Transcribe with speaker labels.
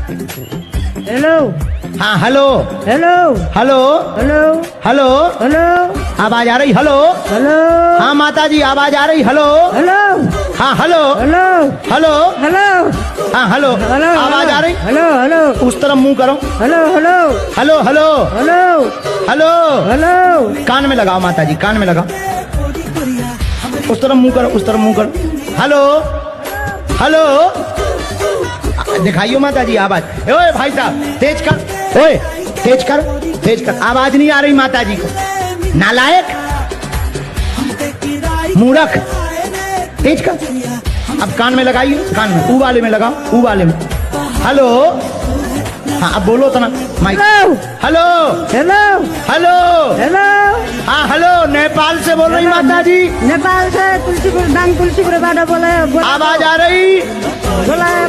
Speaker 1: Hello
Speaker 2: हाँ hello
Speaker 1: hello
Speaker 2: hello
Speaker 1: hello
Speaker 2: hello
Speaker 1: hello
Speaker 2: आवाज आ रही? हेलो
Speaker 1: हेलो
Speaker 2: हाँ माता जी आवाज आ रही? हेलो
Speaker 1: हेलो
Speaker 2: हाँ हेलो
Speaker 1: हेलो
Speaker 2: हेलो
Speaker 1: हेलो
Speaker 2: हाँ हेलो
Speaker 1: हेलो
Speaker 2: आवाज आ रही?
Speaker 1: हेलो हेलो
Speaker 2: उस तरफ मुंह करो।
Speaker 1: Hello hello
Speaker 2: hello hello
Speaker 1: hello
Speaker 2: hello
Speaker 1: hello
Speaker 2: कान में लगाओ माता जी, कान में लगाओ। उस तरफ मुंह करो, उस तरफ मुंह करो। हेलो हेलो दिखाइयो माता जी आवाज। ओए भाई साहब तेज कर, ओए तेज कर, तेज कर। आवाज नहीं आ रही माता जी को। नालायक मूर्ख, तेज कर। अब कान में लगाइए, कान में, ऊ वाले में लगाओ, ऊ वाले में। हेलो हाँ अब बोलो तो ना mic. Hello
Speaker 1: hello
Speaker 2: hello
Speaker 1: hello
Speaker 2: हाँ हेलो नेपाल से बोल रही माता जी?
Speaker 1: नेपाल से तुलसीपुर दाङ तुलसीपुरबाट बोलायो
Speaker 2: आवाज आ रही?
Speaker 1: बोलायो